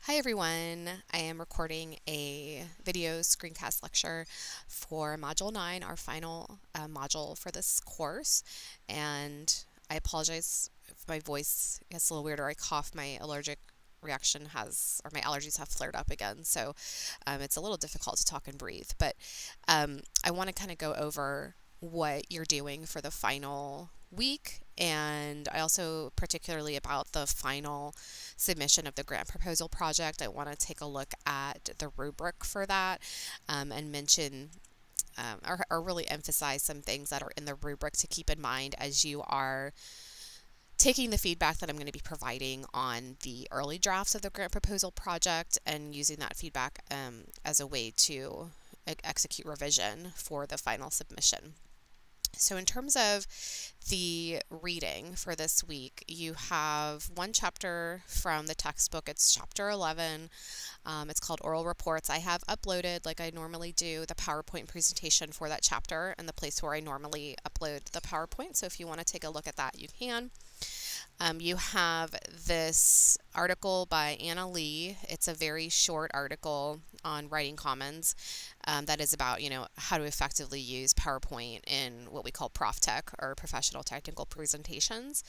Hi everyone, I am recording a video screencast lecture for Module 9, our final module for this course, and I apologize if my voice gets a little weird or I cough. My allergic reaction has, or my allergies have flared up again, so it's a little difficult to talk and breathe, but I want to kind of go over what you're doing for the final week, and I also particularly about the final submission of the grant proposal project. I want to take a look at the rubric for that and mention or really emphasize some things that are in the rubric to keep in mind as you are taking the feedback that I'm going to be providing on the early drafts of the grant proposal project and using that feedback as a way to execute revision for the final submission. So in terms of the reading for this week, you have one chapter from the textbook. It's chapter 11. It's called Oral Reports. I have uploaded, like I normally do, the PowerPoint presentation for that chapter and the place where I normally upload the PowerPoint. So if you want to take a look at that, you can. You have this article by Anna Lee. It's a very short article on Writing Commons that is about, how to effectively use PowerPoint in what we call Prof Tech or professional technical presentations.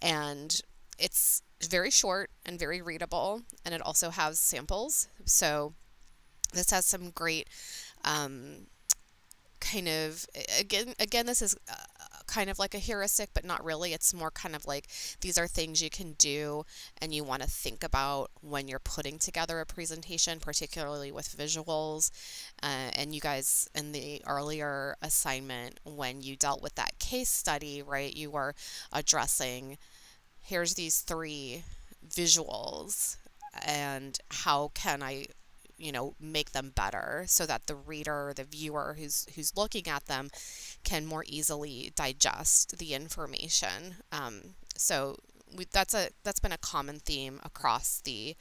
And it's very short and very readable, and it also has samples. So this has some great kind of, again, this is kind of like a heuristic, but not really. It's more kind of like these are things you can do and you want to think about when you're putting together a presentation, particularly with visuals. And you guys in the earlier assignment, when you dealt with that case study, right, you were addressing, here's these three visuals and how can I make them better so that the reader, the viewer who's looking at them can more easily digest the information. So that's been a common theme across the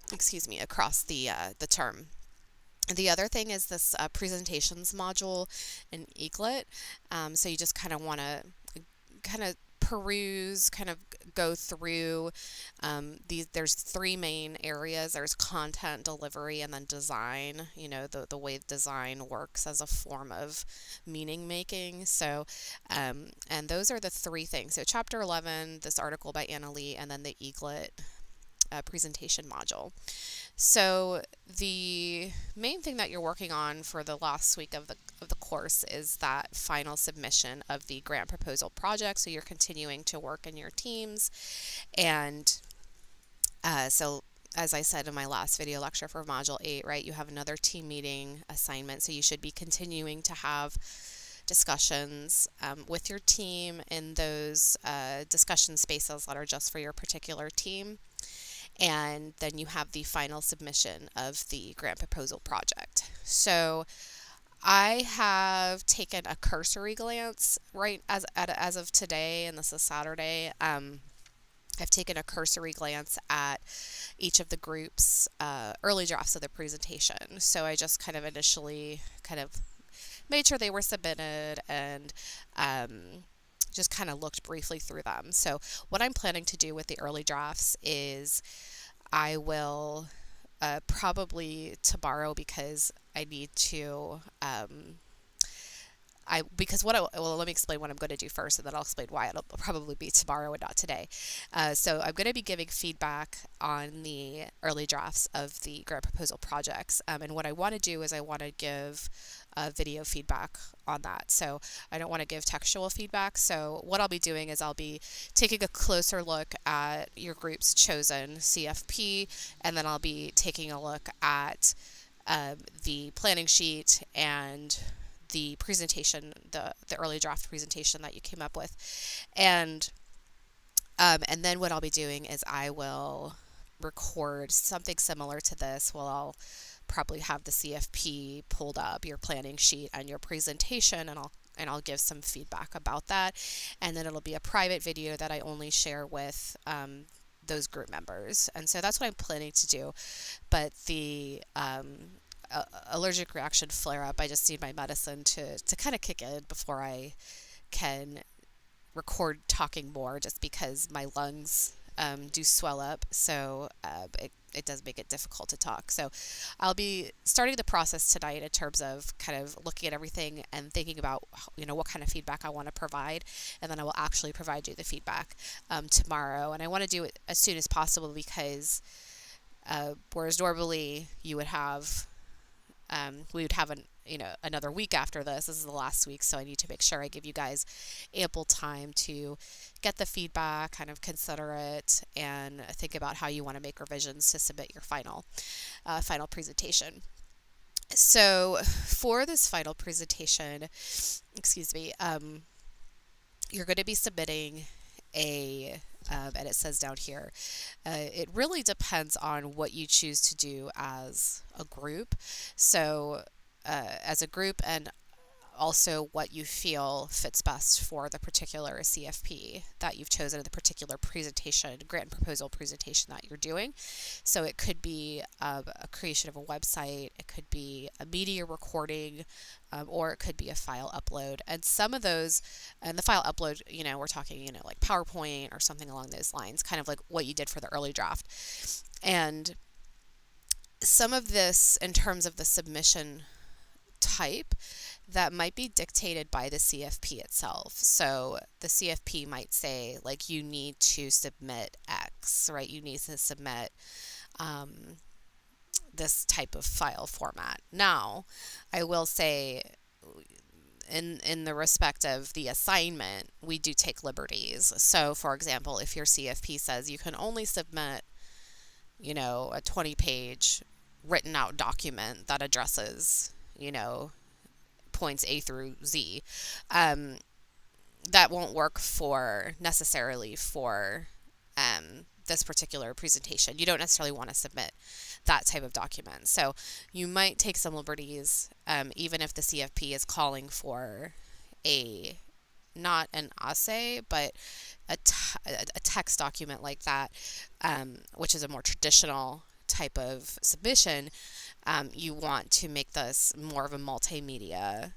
the term. The other thing is this presentations module in ENGL. So you just kind of want to peruse, kind of go through there's three main areas. There's content, delivery, and then design, the way design works as a form of meaning making. So and those are the three things. So chapter 11, this article by Anna Lee, and then the ENGL presentation module. So the main thing that you're working on for the last week of the course is that final submission of the grant proposal project. So you're continuing to work in your teams, and so as I said in my last video lecture for Module 8, right, you have another team meeting assignment, so you should be continuing to have discussions with your team in those discussion spaces that are just for your particular team. And then you have the final submission of the grant proposal project. So I have taken a cursory glance right as of today, and this is Saturday. I've taken a cursory glance at each of the group's early drafts of the presentation. So I just kind of initially made sure they were submitted and just kind of looked briefly through them. So what I'm planning to do with the early drafts is I will probably tomorrow, because I need to let me explain what I'm going to do first, and then I'll explain why it'll probably be tomorrow and not today. So I'm going to be giving feedback on the early drafts of the grant proposal projects. And what I want to do is I want to give video feedback on that. So I don't want to give textual feedback. So what I'll be doing is I'll be taking a closer look at your group's chosen CFP, and then I'll be taking a look at the planning sheet and the presentation, the early draft presentation that you came up with, and then what I'll be doing is I will record something similar to this. Well, I'll probably have the CFP pulled up, your planning sheet, and your presentation, and I'll give some feedback about that, and then it'll be a private video that I only share with those group members, and so that's what I'm planning to do. But the allergic reaction flare up, I just need my medicine to kind of kick in before I can record talking more, just because my lungs do swell up, so it does make it difficult to talk. So I'll be starting the process tonight in terms of kind of looking at everything and thinking about, what kind of feedback I want to provide, and then I will actually provide you the feedback tomorrow. And I want to do it as soon as possible because whereas normally we would have another week after this. This is the last week, so I need to make sure I give you guys ample time to get the feedback, kind of consider it, and think about how you want to make revisions to submit your final presentation. So for this final presentation, excuse me, you're going to be submitting and it says down here, it really depends on what you choose to do as a group. So as a group, and also what you feel fits best for the particular CFP that you've chosen, the particular presentation, grant and proposal presentation that you're doing. So it could be a creation of a website, it could be a media recording, or it could be a file upload. And some of those, and the file upload, we're talking, like PowerPoint or something along those lines, kind of like what you did for the early draft. And some of this, in terms of the submission type, that might be dictated by the CFP itself. So the CFP might say, like, you need to submit X, right? You need to submit this type of file format. Now, I will say, in the respect of the assignment, we do take liberties. So, for example, if your CFP says you can only submit, a 20-page written out document that addresses, points A through Z, that won't work necessarily for this particular presentation. You don't necessarily want to submit that type of document. So you might take some liberties, even if the CFP is calling for not an essay, but a text document like that, which is a more traditional type of submission. You want to make this more of a multimedia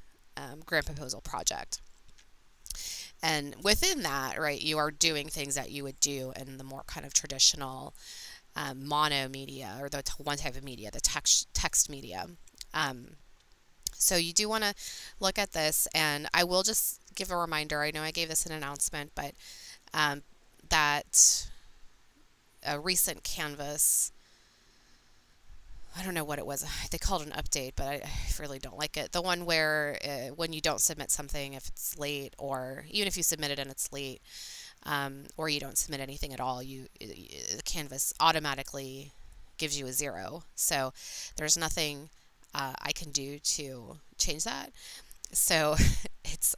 grant proposal project. And within that, right, you are doing things that you would do in the more kind of traditional mono media, or the one type of media, the text media. So you do want to look at this, and I will just give a reminder. I know I gave this an announcement, but that a recent Canvas, I don't know what it was. They called it an update, but I really don't like it. The one where when you don't submit something, if it's late, or even if you submit it and it's late, or you don't submit anything at all, the Canvas automatically gives you a 0. So there's nothing I can do to change that. So it's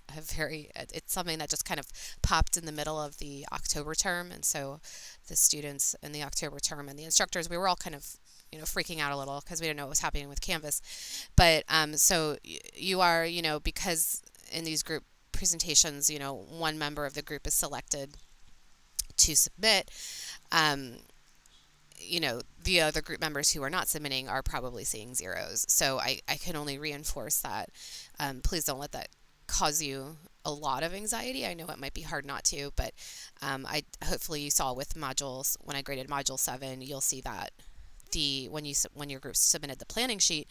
something that just kind of popped in the middle of the October term, and so the students in the October term and the instructors, we were all kind of freaking out a little because we didn't know what was happening with Canvas. But so you are, because in these group presentations, one member of the group is selected to submit, the other group members who are not submitting are probably seeing 0s. So I can only reinforce that. Please don't let that cause you a lot of anxiety. I know it might be hard not to, but hopefully you saw with modules, when I graded module 7, you'll see that when your group submitted the planning sheet,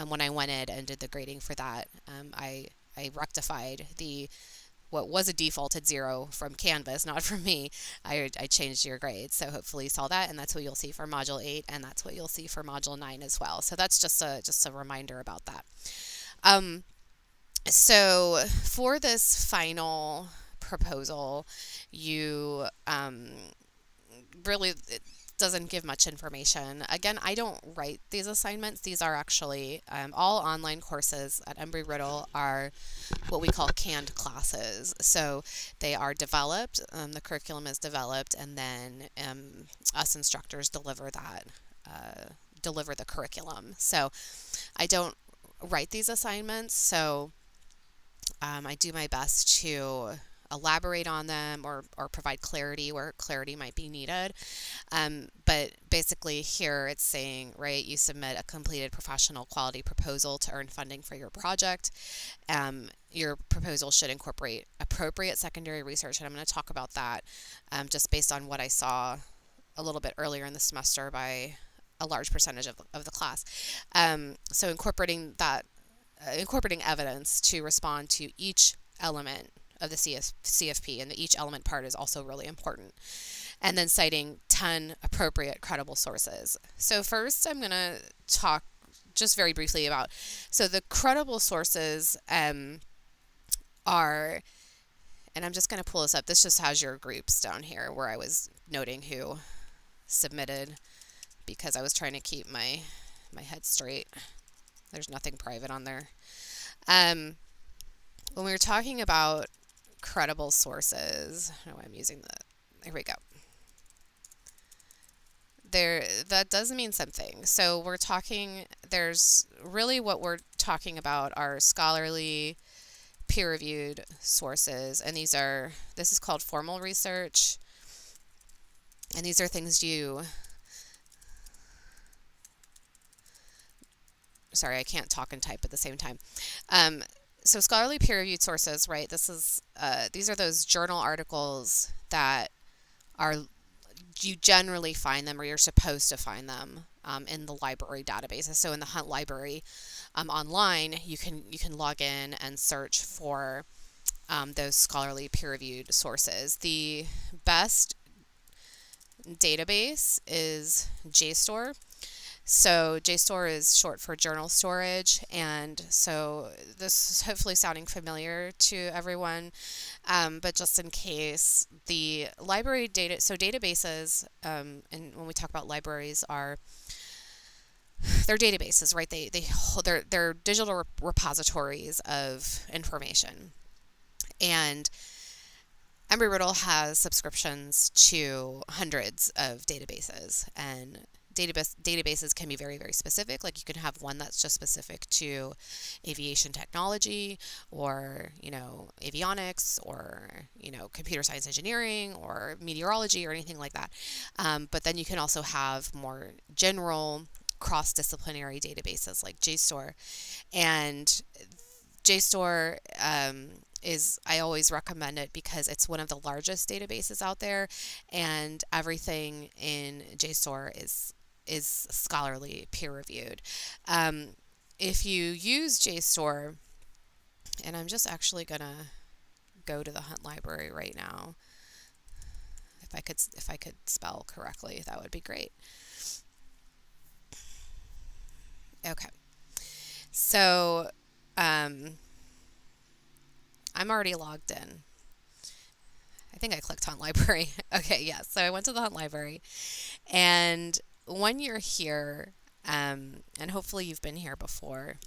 when I went in and did the grading for that, I rectified what was a defaulted 0 from Canvas, not from me. I changed your grade, so hopefully you saw that, and that's what you'll see for module 8, and that's what you'll see for module 9 as well. So that's just a reminder about that. So for this final proposal, you really, it doesn't give much information. Again, I don't write these assignments. These are actually all online courses at Embry-Riddle are what we call canned classes. So they are developed, the curriculum is developed, and then us instructors deliver the curriculum. So I don't write these assignments, so I do my best to elaborate on them or provide clarity where clarity might be needed. But basically here it's saying, right, you submit a completed professional quality proposal to earn funding for your project. Your proposal should incorporate appropriate secondary research, and I'm going to talk about that just based on what I saw a little bit earlier in the semester by a large percentage of the class. So incorporating evidence to respond to each element of the CFP, and the each element part is also really important. And then citing 10 appropriate credible sources. So first I'm going to talk just very briefly about, so the credible sources are, and I'm just going to pull this up. This just has your groups down here where I was noting who submitted, because I was trying to keep my head straight. There's nothing private on there. When we were talking about credible sources, I don't know why I'm using here we go. That does mean something. So we're talking, there's really what we're talking about are scholarly, peer-reviewed sources, and this is called formal research, and these are things sorry, I can't talk and type at the same time. So scholarly peer-reviewed sources, right? These are those journal articles that you generally find them, or you're supposed to find them in the library databases. So in the Hunt Library online, you can log in and search for those scholarly peer-reviewed sources. The best database is JSTOR. So JSTOR is short for journal storage, and so this is hopefully sounding familiar to everyone, but just in case, the library data, so databases, and when we talk about libraries, they're databases, right? They're digital repositories of information, and Embry-Riddle has subscriptions to hundreds of databases, and databases can be very, very specific. Like you can have one that's just specific to aviation technology, or, avionics, or, computer science engineering, or meteorology, or anything like that. But then you can also have more general cross-disciplinary databases like JSTOR. And JSTOR I always recommend it because it's one of the largest databases out there, and everything in JSTOR is scholarly peer-reviewed. If you use JSTOR, and I'm just actually gonna go to the Hunt Library right now. If I could spell correctly, that would be great. Okay, so I'm already logged in. I think I clicked Hunt Library. Okay, yeah, so I went to the Hunt Library, and when you're here, and hopefully you've been here before,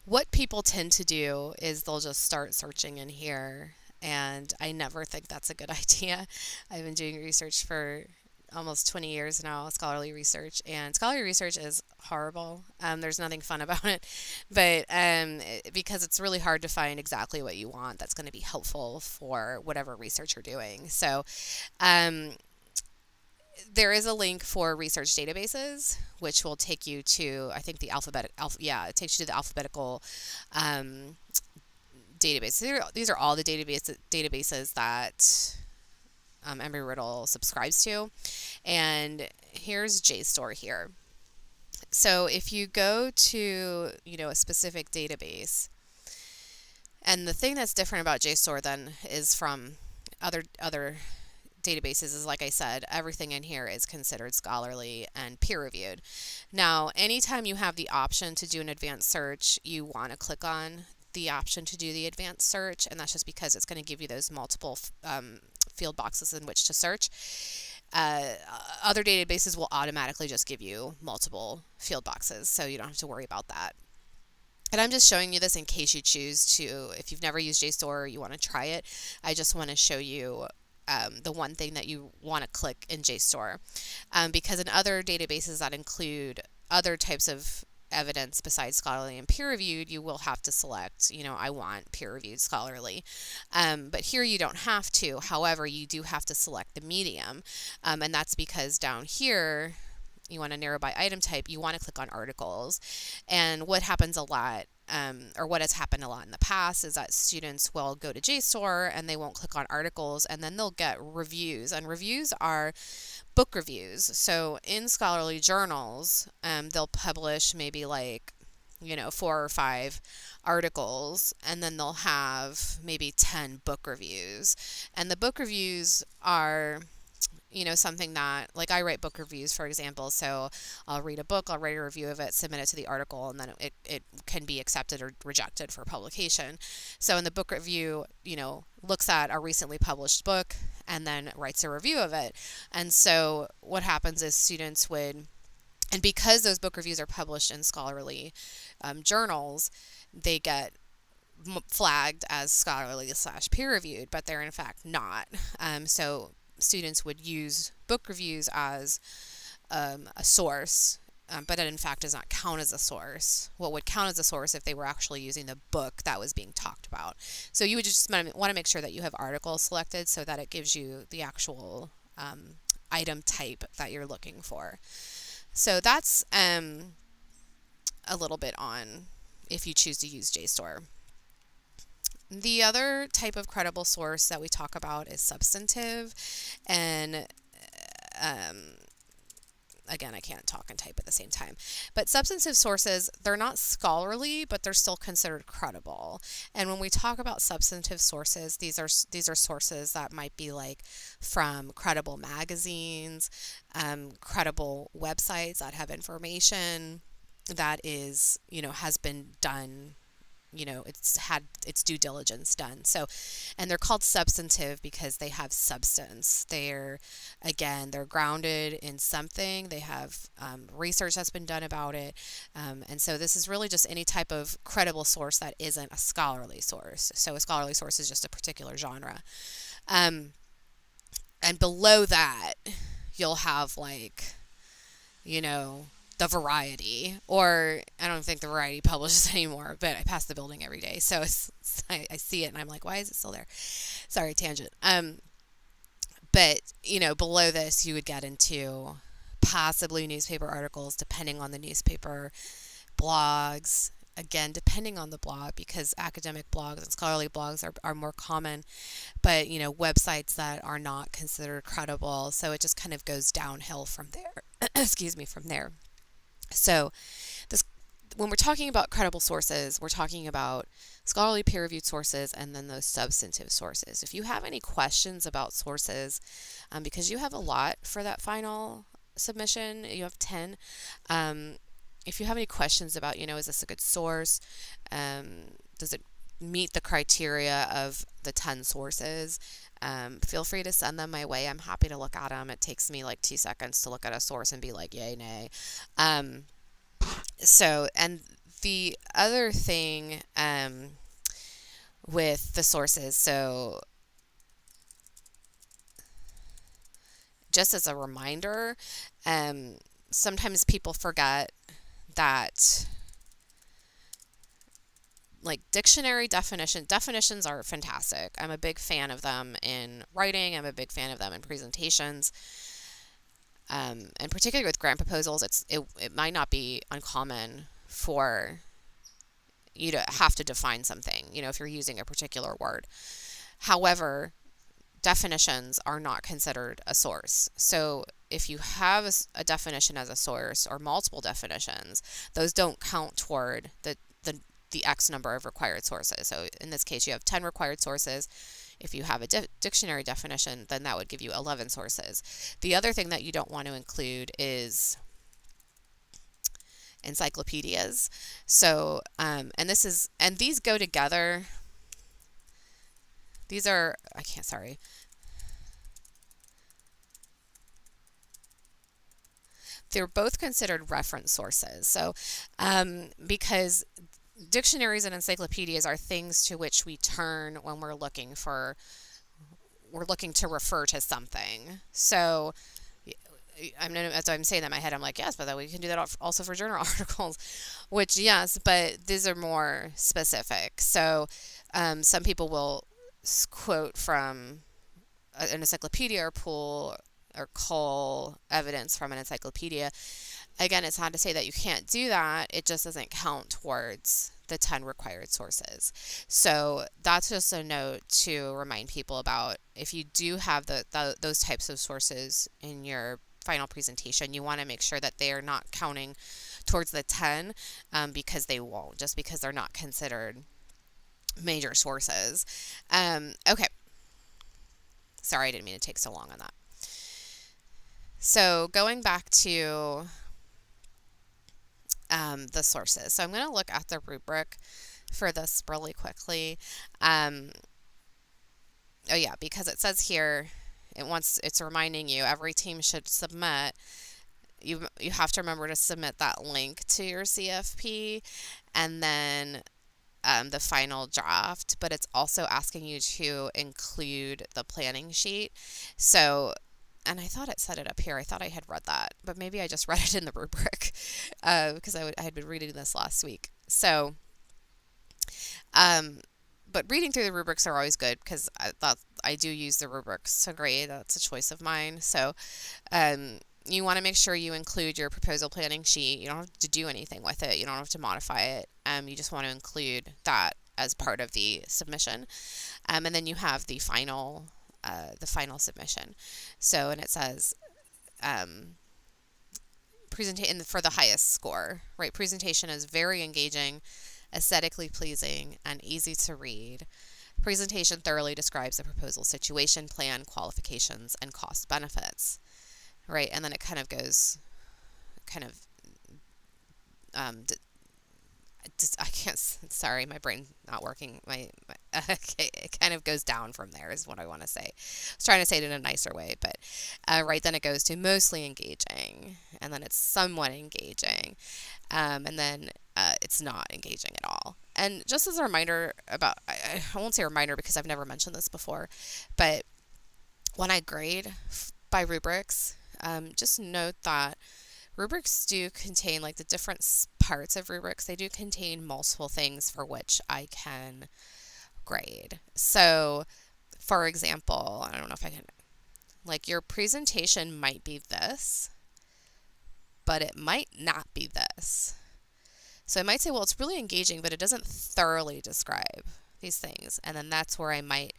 what people tend to do is they'll just start searching in here, and I never think that's a good idea. I've been doing research for almost 20 years now, scholarly research, and scholarly research is horrible. There's nothing fun about it, but because it's really hard to find exactly what you want that's going to be helpful for whatever research you're doing. So there is a link for research databases, which will take you to, I think, it takes you to the alphabetical database. These are all the databases that Embry-Riddle subscribes to, and here's JSTOR here. So if you go to a specific database, and the thing that's different about JSTOR then is from other databases is, like I said, everything in here is considered scholarly and peer-reviewed. Now, anytime you have the option to do an advanced search, you want to click on the option to do the advanced search, and that's just because it's going to give you those multiple field boxes in which to search. Other databases will automatically just give you multiple field boxes, so you don't have to worry about that. And I'm just showing you this in case you choose to, if you've never used JSTOR or you want to try it, I just want to show you the one thing that you want to click in JSTOR, because in other databases that include other types of evidence besides scholarly and peer-reviewed, you will have to select, I want peer-reviewed scholarly. But here you don't have to. However, you do have to select the medium, and that's because down here, you want to narrow by item type, you want to click on articles. And what happens a lot or what has happened a lot in the past is that students will go to JSTOR and they won't click on articles, and then they'll get reviews, and reviews are book reviews. So in scholarly journals, they'll publish maybe like, 4 or 5 articles, and then they'll have maybe 10 book reviews. And the book reviews are, something that, like, I write book reviews, for example, so I'll read a book, I'll write a review of it, submit it to the article, and then it can be accepted or rejected for publication. So in the book review, looks at a recently published book and then writes a review of it. And so what happens is students would, and because those book reviews are published in scholarly journals, they get flagged as scholarly/peer reviewed, but they're in fact not. So students would use book reviews as a source, but it in fact does not count as a source. What would count as a source if they were actually using the book that was being talked about. So you would just want to make sure that you have articles selected so that it gives you the actual item type that you're looking for. So that's a little bit on if you choose to use JSTOR. The other type of credible source that we talk about is substantive, and again, I can't talk and type at the same time. But substantive sources, they're not scholarly, but they're still considered credible. And when we talk about substantive sources, these are sources that might be like from credible magazines, credible websites that have information that is, has been done, it's had its due diligence done. So, and they're called substantive because they have substance. They're grounded in something. They have research that's been done about it. And so this is really just any type of credible source that isn't a scholarly source. So a scholarly source is just a particular genre. And below that, you'll have like, the Variety, or I don't think the Variety publishes anymore, but I pass the building every day, so I see it and I'm like, why is it still there? Sorry, tangent. But below this you would get into possibly newspaper articles, depending on the newspaper, blogs, again depending on the blog, because academic blogs and scholarly blogs are more common, but websites that are not considered credible. So it just kind of goes downhill from there. Excuse me, from there. So when we're talking about credible sources, we're talking about scholarly peer-reviewed sources and then those substantive sources. If you have any questions about sources, because you have a lot for that final submission, you have 10. If you have any questions about, is this a good source? Does it meet the criteria of the 10 sources? Feel free to send them my way. I'm happy to look at them. It takes me like 2 seconds to look at a source and be like, yay, nay. So, and the other thing with the sources, so just as a reminder, sometimes people forget that like dictionary definitions are fantastic. I'm a big fan of them in writing. I'm a big fan of them in presentations. And particularly with grant proposals, it might not be uncommon for you to have to define something, if you're using a particular word. However, definitions are not considered a source. So if you have a definition as a source or multiple definitions, those don't count toward the X number of required sources. So in this case, you have 10 required sources. If you have a dictionary definition, then that would give you 11 sources. The other thing that you don't want to include is encyclopedias. So, and these go together. These are, they're both considered reference sources. So, because dictionaries and encyclopedias are things to which we turn when we're looking to refer to something. So as I'm saying that in my head, I'm like, yes, but then we can do that also for journal articles, which yes, but these are more specific. So some people will quote from an encyclopedia or pull or cull evidence from an encyclopedia. Again, it's not to say that you can't do that. It just doesn't count towards the 10 required sources. So that's just a note to remind people about. If you do have those types of sources in your final presentation, you want to make sure that they are not counting towards the 10, because they won't, just because they're not considered major sources. Okay. Sorry, I didn't mean to take so long on that. So going back to the sources. So I'm going to look at the rubric for this really quickly. Oh yeah, because it says here, it's reminding you every team should submit. You have to remember to submit that link to your CFP, and then the final draft, but it's also asking you to include the planning sheet. So, and I thought it said it up here. I thought I had read that, but maybe I just read it in the rubric because I had been reading this last week. So, but reading through the rubrics are always good because I do use the rubrics to grade. That's a choice of mine. So, you want to make sure you include your proposal planning sheet. You don't have to do anything with it. You don't have to modify it. You just want to include that as part of the submission. And then you have the final submission. So, and it says, for the highest score, right? Presentation is very engaging, aesthetically pleasing, and easy to read. Presentation thoroughly describes the proposal situation, plan, qualifications, and cost benefits. Right, and then it kind of goes, I can't, sorry, my brain not working. It kind of goes down from there is what I want to say. I was trying to say it in a nicer way, but right, then it goes to mostly engaging, and then it's somewhat engaging, and then it's not engaging at all. And just as a reminder about, I won't say a reminder because I've never mentioned this before, but when I grade by rubrics, just note that rubrics do contain, like the different parts of rubrics, they do contain multiple things for which I can grade. So, for example, I don't know if I can, like your presentation might be this, but it might not be this. So I might say, well, it's really engaging, but it doesn't thoroughly describe these things. And then that's where I might,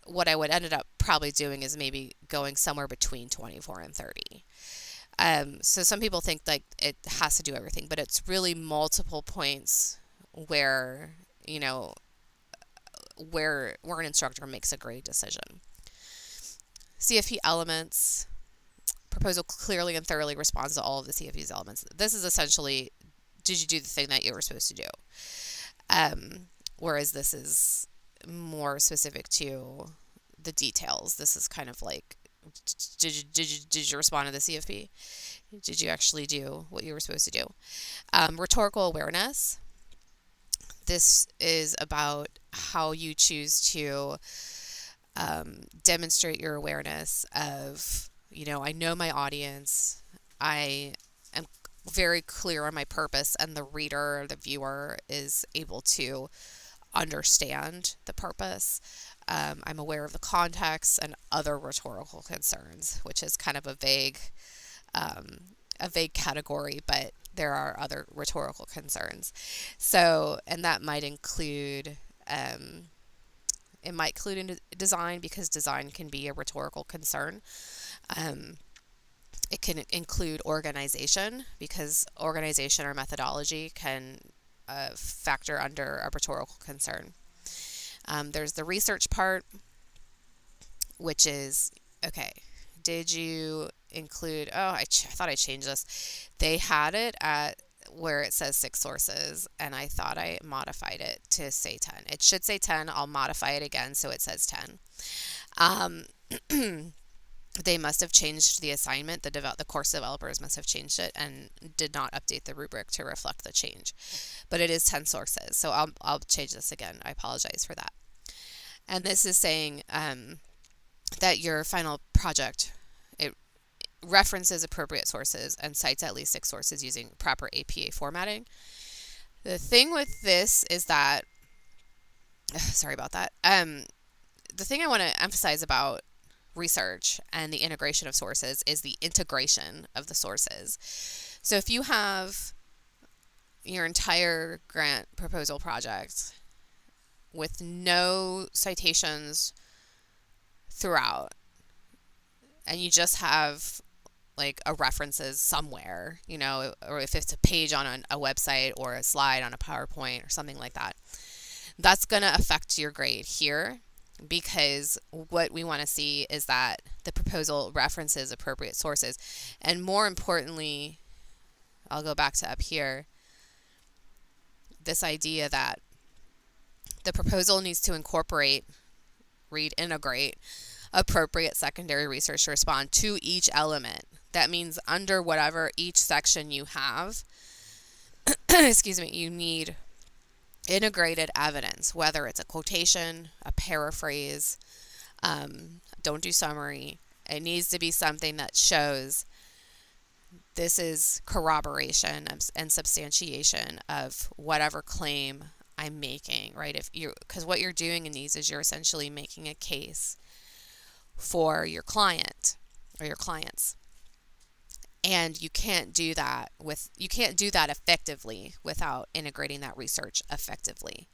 what I would ended up probably doing is maybe going somewhere between 24 and 30. So some people think like it has to do everything, but it's really multiple points where, where an instructor makes a grade decision. CFP elements. Proposal clearly and thoroughly responds to all of the CFP's elements. This is essentially, did you do the thing that you were supposed to do? Whereas this is more specific to the details. This is kind of like, did you respond to the CFP? Did you actually do what you were supposed to do? Rhetorical awareness. This is about how you choose to demonstrate your awareness of, I know my audience. I am very clear on my purpose, and the reader, the viewer, is able to understand the purpose. I'm aware of the context and other rhetorical concerns, which is kind of a vague category, but there are other rhetorical concerns. So, and that might include, into design, because design can be a rhetorical concern. It can include organization, because organization or methodology can factor under a rhetorical concern. There's the research part, which is, okay, did you include, I thought I changed this. They had it at where it says 6 sources, and I thought I modified it to say 10. It should say 10. I'll modify it again so it says 10. They must have changed the assignment. The course developers must have changed it and did not update the rubric to reflect the change. But it is 10 sources, so I'll change this again. I apologize for that. And this is saying that your final project, it references appropriate sources and cites at least 6 sources using proper APA formatting. The thing with this is that, sorry about that. The thing I want to emphasize about research and the integration of sources is the integration of the sources. So if you have your entire grant proposal project with no citations throughout, and you just have like a references somewhere, you know, or if it's a page on a website or a slide on a PowerPoint or something like that, that's going to affect your grade here, because what we want to see is that the proposal references appropriate sources. And more importantly, I'll go back to up here, this idea that the proposal needs to incorporate, integrate appropriate secondary research to respond to each element. That means under whatever each section you have, excuse me, you need integrated evidence, whether it's a quotation, a paraphrase, don't do summary. It needs to be something that shows this is corroboration and substantiation of whatever claim I'm making, right? Because what you're doing in these is you're essentially making a case for your client or your clients. And you can't do that effectively without integrating that research effectively.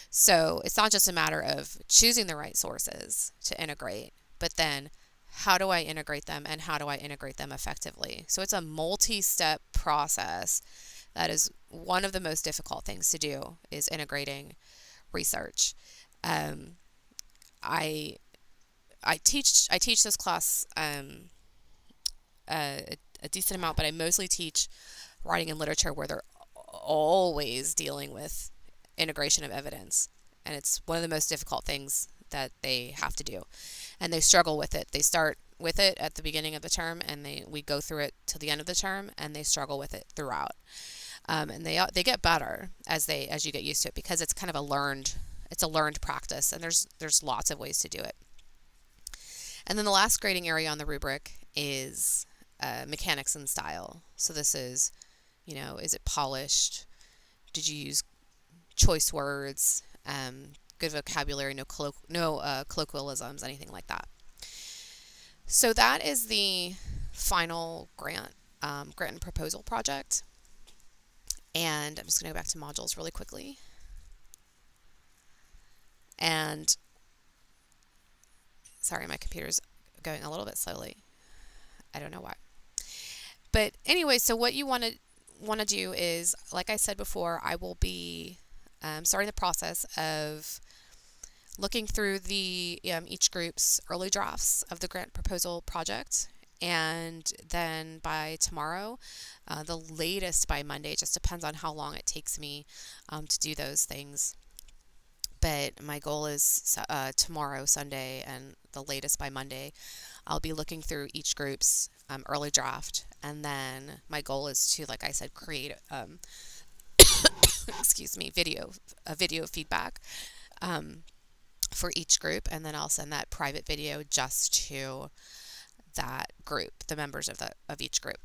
So it's not just a matter of choosing the right sources to integrate, but then how do I integrate them and how do I integrate them effectively? So it's a multi-step process. That is one of the most difficult things to do, is integrating research. I teach this class a decent amount, but I mostly teach writing and literature, where they're always dealing with integration of evidence, and it's one of the most difficult things that they have to do, and they struggle with it. They start with it at the beginning of the term, and we go through it till the end of the term, and they struggle with it throughout. And they get better as you get used to it, because it's kind of a learned practice, and there's lots of ways to do it. And then the last grading area on the rubric is mechanics and style. So this is, is it polished? Did you use choice words? Good vocabulary, no colloquialisms, anything like that. So that is the final grant and proposal project. And I'm just going to go back to modules really quickly. And sorry, my computer's going a little bit slowly. I don't know why. But anyway, so what you want to do is, like I said before, I will be starting the process of looking through the each group's early drafts of the grant proposal project, and then by tomorrow, the latest by Monday, it just depends on how long it takes me to do those things. But my goal is tomorrow, Sunday, and the latest by Monday, I'll be looking through each group's early draft, and then my goal is to, like I said, create excuse me, video feedback for each group, and then I'll send that private video just to that group, the members of each group.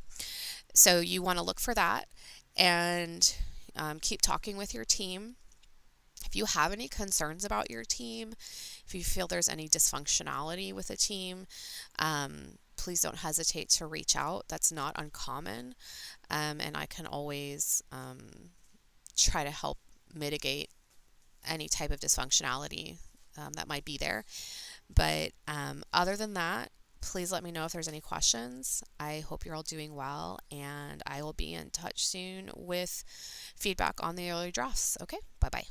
So you want to look for that, and keep talking with your team. If you have any concerns about your team, if you feel there's any dysfunctionality with a team, please don't hesitate to reach out. That's not uncommon, and I can always try to help mitigate any type of dysfunctionality that might be there. But other than that, please let me know if there's any questions. I hope you're all doing well, and I will be in touch soon with feedback on the early drafts. Okay, bye-bye.